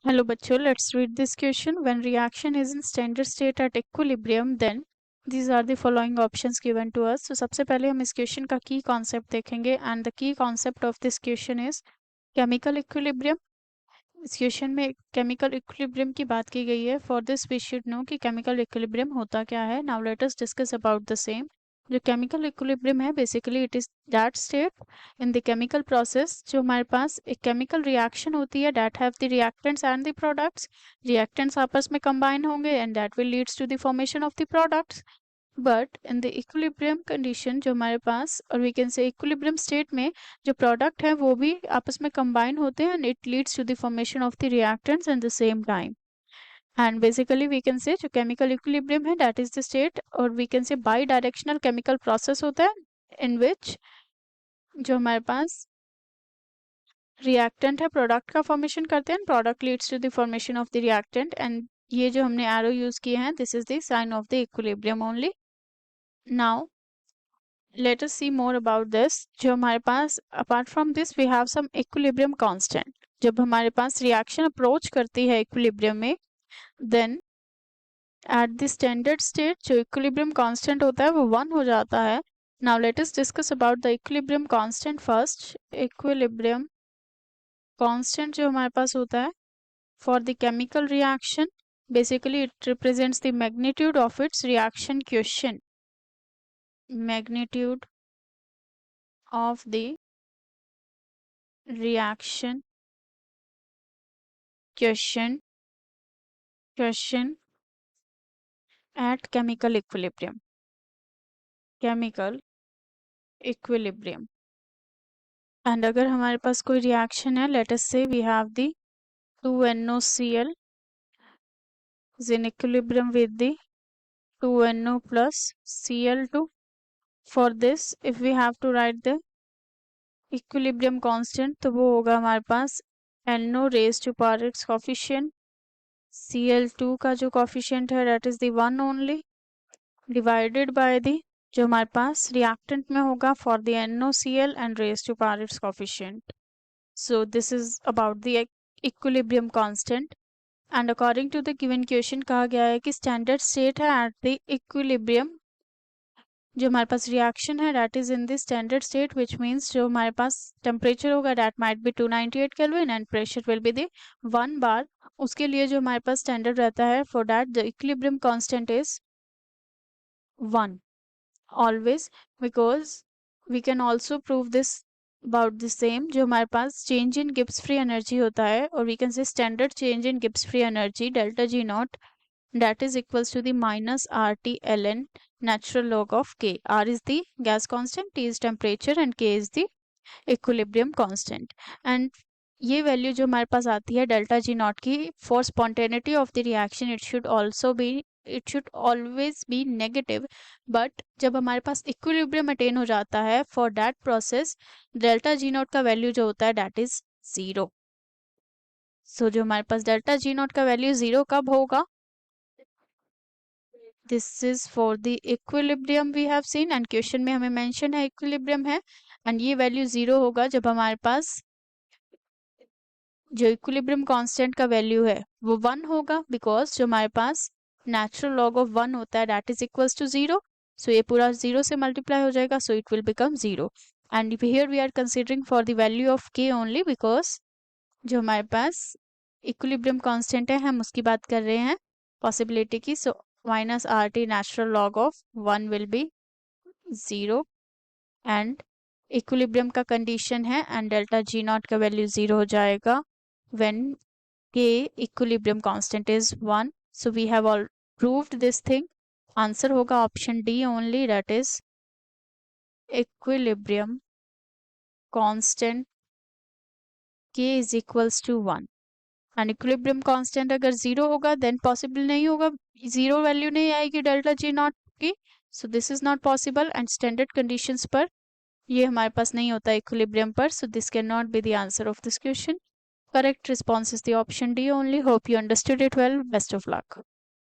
Hello बच्चों, let's read this question. When reaction is in standard state at equilibrium then these are the following options given to us. So सबसे पहले हम इस question का key concept देखेंगे and the key concept of this question is chemical equilibrium. इस question में chemical equilibrium की बात की गई है. For this we should know कि केमिकल इक्विलिब्रियम होता क्या है. Now let us discuss about the same. जो केमिकल इक्विलिब्रियम है basically it is that state in the chemical process जो हमारे पास एक केमिकल रिएक्शन होती है that have the reactants and the products. Reactants आपस में कंबाइन होंगे and that will leads to the formation of the products. But in the equilibrium condition जो हमारे पास और we can say equilibrium state में जो प्रोडक्ट है वो भी आपस में कंबाइन होते हैं and it leads to the formation of the reactants at the same time. And basically we can say जो केमिकल इक्विलिब्रियम है दैट इज द स्टेट और we can say bidirectional chemical process होता है in which जो हमारे पास reactant है product का फॉर्मेशन करते हैं. Product leads to the formation of the reactant and ये जो हमने एरो यूज किए हैं this is the sign of the equilibrium only. Now let us see more about this. जो हमारे पास apart from this we have some equilibrium constant. जब हमारे पास reaction approach करती है equilibrium में then at the standard state जो equilibrium constant होता है वो 1 हो जाता है. Now let us discuss about the equilibrium constant first. Equilibrium constant जो हमारे पास होता है for the chemical reaction basically it represents the magnitude of its reaction quotient. Magnitude of the reaction quotient at chemical equilibrium. Chemical equilibrium. And अगर हमारे पास कोई reaction है, let us say we have the 2NOCl is in equilibrium with the 2NO plus Cl2. For this, if we have to write the equilibrium constant, तो वो होगा हमारे पास NO raised to power its coefficient. Cl2 का जो coefficient है that is the 1 only divided by the जो हमारे पास reactant में होगा for the NOCl and raised to power its coefficient. So this is about the equilibrium constant and according to the given question कहा गया है कि standard state है at the equilibrium जो हमारे पास reaction है that is in the standard state which means जो हमारे पास temperature होगा that might be 298 Kelvin and pressure will be the 1 bar. उसके लिए जो हमारे पास standard रहता है for that the equilibrium constant is 1 always because we can also prove this about the same जो हमारे पास change in Gibbs free energy होता है और we can say standard change in Gibbs free energy delta G naught that is equals to the minus RT ln natural log of K. R is the gas constant, T is temperature and K is the equilibrium constant. And ये value जो हमारे पास आती है delta G naught की for spontaneity of the reaction it should always be negative. But जब हमारे पास इक्विलिब्रियम अटेन हो जाता है for that process delta G naught का वैल्यू जो होता है दैट इज 0. सो जो हमारे पास डेल्टा जी नॉट का वैल्यू 0 कब होगा this is for the equilibrium we have seen and question में हमें मेंशन है इक्विलिब्रियम है एंड ये वैल्यू 0 होगा जब हमारे पास जो इक्विलिब्रियम कांस्टेंट का वैल्यू है वो 1 होगा बिकॉज जो हमारे पास नेचुरल लॉग ऑफ 1 होता है that is equals to 0. So ये पूरा 0 से मल्टीप्लाई हो जाएगा so it will become 0 and here we are considering for the value of k only because जो हमारे पास इक्विलिब्रियम कांस्टेंट है हम उसकी बात कर रहे हैं पॉसिबिलिटी की. So minus RT natural log of 1 will be 0 and equilibrium का कंडीशन है एंड डेल्टा जी नॉट का वैल्यू 0 हो जाएगा when K equilibrium constant is 1. So we have all proved this thing. Answer होगा option D only, that is equilibrium constant K is equals to 1. And equilibrium constant अगर 0 होगा then possible नहीं होगा, 0 value नहीं आएगी delta G naught की. So this is not possible and standard conditions पर ये हमारे पास नहीं होता equilibrium पर. So this cannot be the answer of this question. Correct response is the option D only. Hope you understood it well. Best of luck.